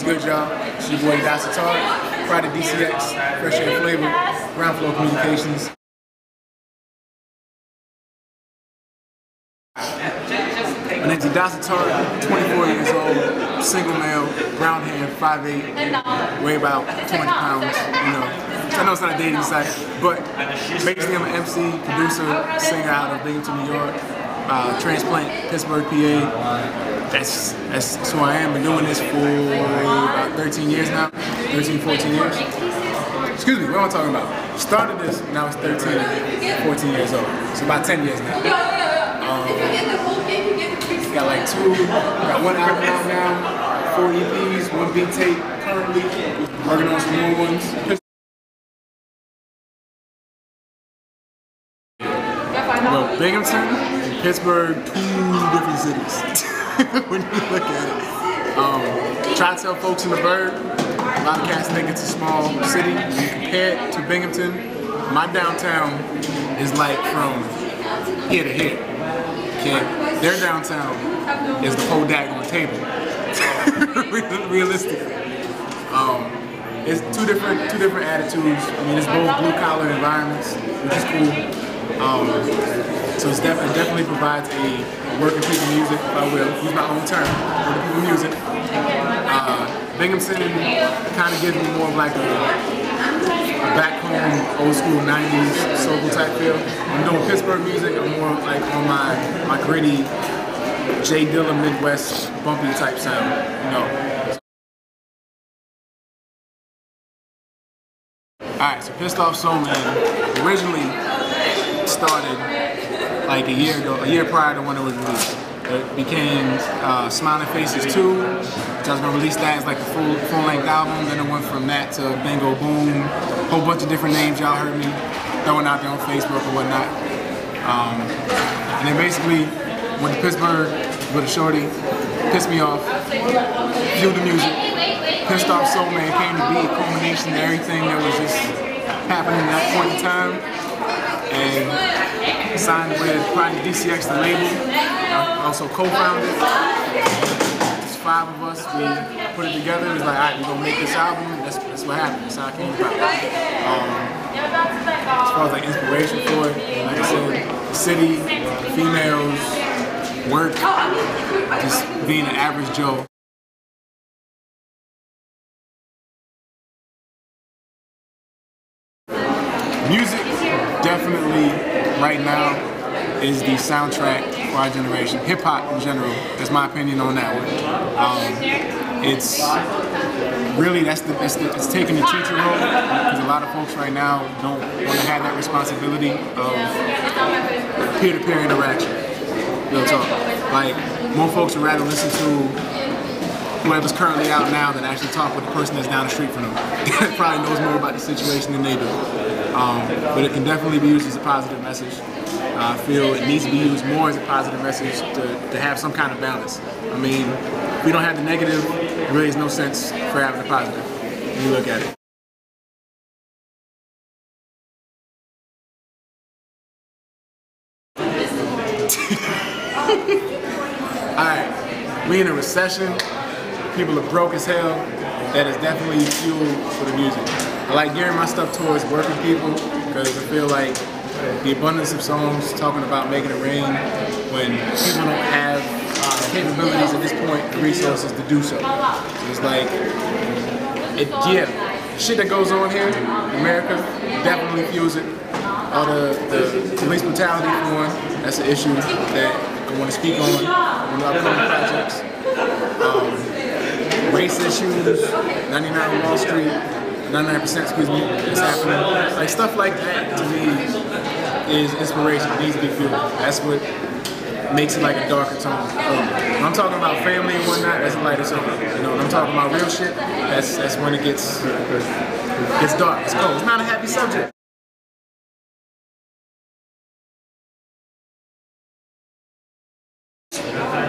good, y'all? It's your boy Idasa Tariq, Friday DCX, Fresh Air Flavor, Ground Floor Communications. My name's Idasa Tariq, 24 years old, single male, brown hair, 5'8", weigh about 200 pounds, you know. I know it's not a dating site, but basically I'm an MC, producer, singer out of Binghamton, New York, transplant, Pittsburgh, PA. That's who I am. Been doing this for about 13 years now, 13, 14 years. Excuse me, what am I talking about? Started this when I was 13, 14 years old, so about 10 years now. Got like got one album out now, 4 EPs, 1 beat tape currently, working on some more ones. Well, Binghamton and Pittsburgh, 2 different cities when you look at it. Try to tell folks in the Burgh, a lot of cats think it's a small city. When you compare it to Binghamton, my downtown is like from here to here. Okay, their downtown is the whole daggone table. Realistically, it's two different attitudes. I mean, it's both blue collar environments, which is cool. So it definitely provides a working people music, if I will use my own term, working people music. Binghamton kind of gives me more of like a back home, old school 90s soulful type feel. I'm doing Pittsburgh music, I'm more like on my gritty J Dilla Midwest bumpy type sound, you know. Alright, so Pissed Off Soul Man originally started like a year prior to when it was released. It became Smiling Faces 2, which I was going to release that as like a full-length album. Then it went from that to Bingo Boom, a whole bunch of different names y'all heard me throwing out there on Facebook or whatnot. And then basically went to Pittsburgh with a shorty, pissed me off, viewed the music. Pissed Off Soul Man came to be a culmination of everything that was just happening at that point in time. And signed with Project DCX, the label. I also co-founded. It's 5 of us. We put it together. It was like, all right, we're gonna make this album. That's what happened. That's how it came about. As far as like inspiration for it, like I said, the city, females, work, just being an average Joe. Music definitely right now is the soundtrack for our generation. Hip hop in general, that's my opinion on that one. It's really it's taking the teacher role, because a lot of folks right now don't want to have that responsibility of peer-to-peer interaction. Real talk. Like, more folks would rather listen to whoever's currently out now than actually talk with the person that's down the street from them. That probably knows more about the situation than they do. But it can definitely be used as a positive message. I feel it needs to be used more as a positive message to have some kind of balance. I mean, if we don't have the negative, there really is no sense for having the positive when you look at it. Alright, we in a recession. People are broke as hell. That is definitely fuel for the music. I like gearing my stuff towards working people, because I feel like the abundance of songs talking about making it rain when people don't have capabilities at this point, the resources to do so. So it's like, shit that goes on here in America definitely fuels it. All the police brutality for one, that's an issue that I want to speak on in the upcoming projects. Race issues, 99 Wall Street, 99%, excuse me, it's happening. Like, stuff like that, to me, is inspiration. It needs to be fueled. That's what makes it like a darker tone. When I'm talking about family and whatnot, that's a lighter tone. You know, when I'm talking about real shit, that's when it gets dark. It's cold. It's not a happy subject.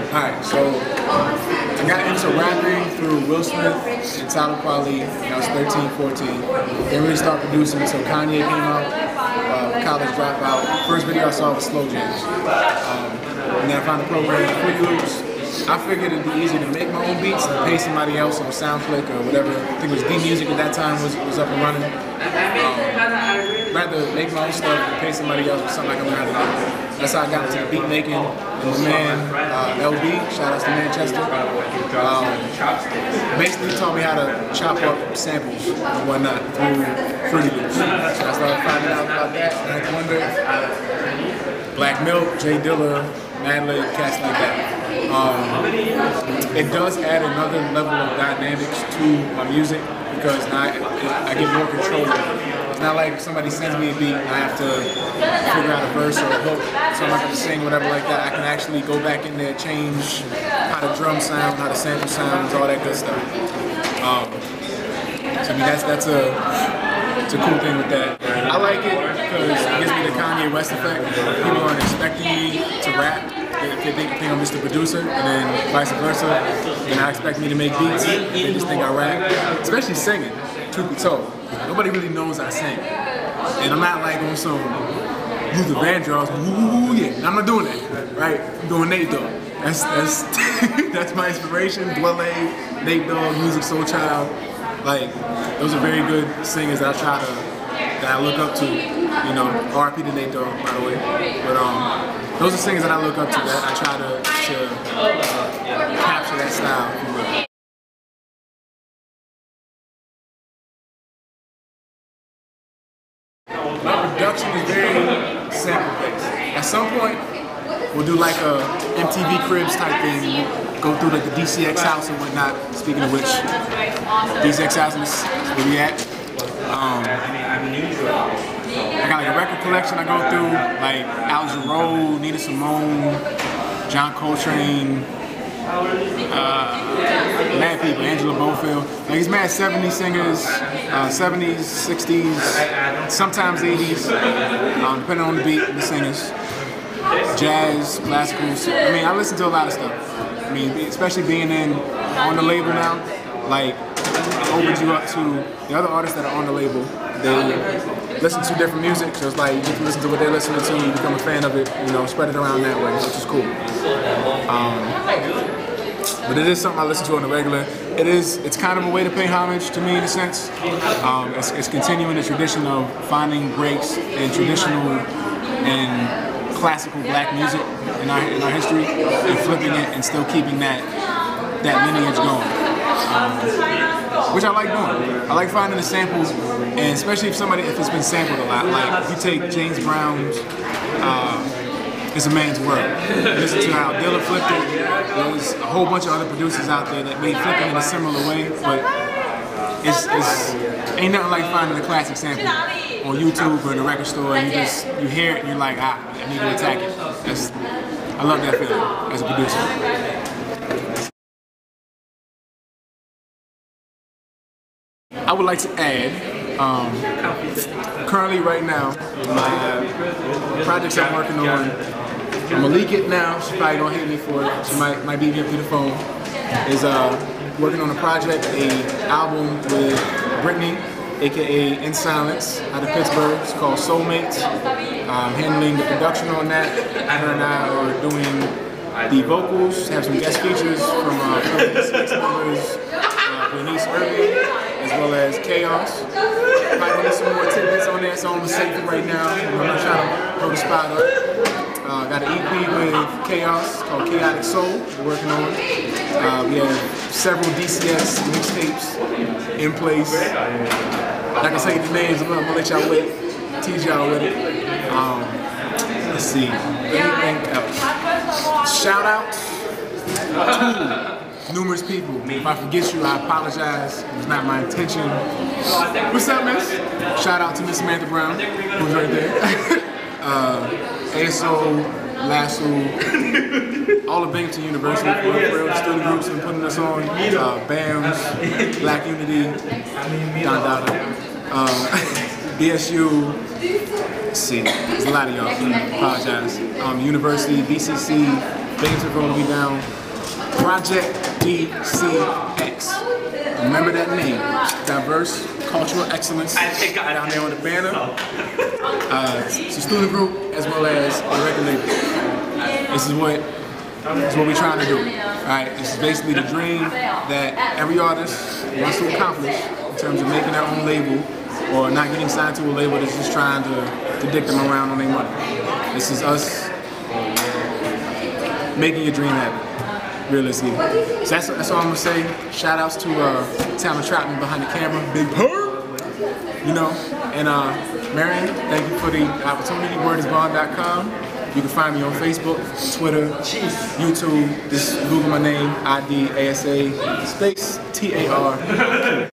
Alright, so I got into rapping through Will Smith and Tyler Kweli when I was 13, 14. Didn't really start producing until Kanye came out, College Dropout. First video I saw was Slow Jams. And then I found a program, Free Loops, I figured it'd be easier to make my own beats and pay somebody else on SoundClick or whatever. I think it was D-Music at that time was up and running. Rather make my own stuff and pay somebody else for something I can learn how to do. That's how I got into the beat making. And my man, LB, shout out to Manchester, basically taught me how to chop up samples and whatnot through Fruity Loops. So I started finding out about that. Ninth Wonder, Black Milk, Jay Dilla, Madlib, cats like that. It does add another level of dynamics to my music because now I get more control of it. It's not like somebody sends me a beat and I have to figure out a verse or a hook, so I'm not going to sing, whatever like that. I can actually go back in there, change how the drum sound, how the sample sounds, all that good stuff. So I mean, that's a cool thing with that. I like it because it gives me the Kanye West effect. People aren't expecting me to rap. They think I'm just a producer, and then vice versa. They're not expecting me to make beats. They just think I rap, especially singing. Truth be told, nobody really knows I sing, and I'm not like on some Luther Vandross. Ooh yeah, I'm not doing that. Right? I'm doing Nate Dogg. That's that's my inspiration. Dwelle, Nate Dogg, Music Soul Child. Like those are very good singers that I look up to. You know, R.I.P. to Nate Dogg, by the way. But those are singers that I look up to that I try to capture that style. My production is very sample-based. At some point, we'll do like a MTV Cribs type thing. Go through like the DCX house and whatnot. Speaking of which, DCX house is where we at. I got like a record collection I go through, like Al Jarreau, Nina Simone, John Coltrane, mad people, Angela Bofield. Like it's mad 70s singers, 70s, 60s, sometimes 80s, depending on the beat, the singers. Jazz, classicals. I mean, I listen to a lot of stuff. I mean, especially being on the label now, like it opens you up to the other artists that are on the label. They listen to different music, so it's like you can listen to what they're listening to, you become a fan of it, you know, spread it around that way, which is cool. But it is something I listen to on the regular. It's kind of a way to pay homage to me in a sense. It's continuing the tradition of finding breaks in traditional and classical black music in our history and flipping it and still keeping that lineage going. Which I like doing. I like finding the samples, and especially if it's been sampled a lot. Like if you take James Brown's It's a Man's World. Listen to how Dilla flipped it. There's a whole bunch of other producers out there that may flip it in a similar way, but it's ain't nothing like finding a classic sample on YouTube or in a record store, and you hear it and you're like, I need to attack it. I love that feeling as a producer. I would like to add, currently right now, my projects I'm working on, I'm gonna leak it now, she's probably gonna hate me for it, she might beat me up through the phone, is working on a project, an album with Brittany, aka In Silence, out of Pittsburgh. It's called Soulmates. Handling the production on that. Her and I are doing the vocals, have some guest features from Six members, Bernice Irving, as well as Chaos. Probably need some more tidbits on there, so I'm gonna save it right now. I'm not trying to throw the spot up. Got an EP with Chaos called Chaotic Soul we're working on. We have several DCS mixtapes in place. Like I say the names, I'm gonna let y'all wait, tease y'all with it. Let's see, anything else? Shout out to numerous people. If I forget you, I apologize. It was not my intention. What's up, miss? Shout out to Miss Samantha Brown, who's right there. ASO, Lasso, all of Binghamton University, for the student groups and putting us on, BAMS, Black Unity, Don Dada, BSU, let's see, there's a lot of y'all, I apologize, University, BCC, Binghamton going to be down, Project DCX, remember that name, diverse cultural excellence, down there on the banner. It's a student group as well as a record label. This is what That's what we're trying to do. Alright, this is basically the dream that every artist wants to accomplish in terms of making their own label or not getting signed to a label that's just trying to dick them around on their money. This is us making your dream happen, realistically. So that's all I'm gonna say. Shout outs to Talent Trapman behind the camera, Big Purr. You know, and Marion, thank you for the opportunity. Wordisbond.com. You can find me on Facebook, Twitter, YouTube. Just Google my name, IDASA space TAR.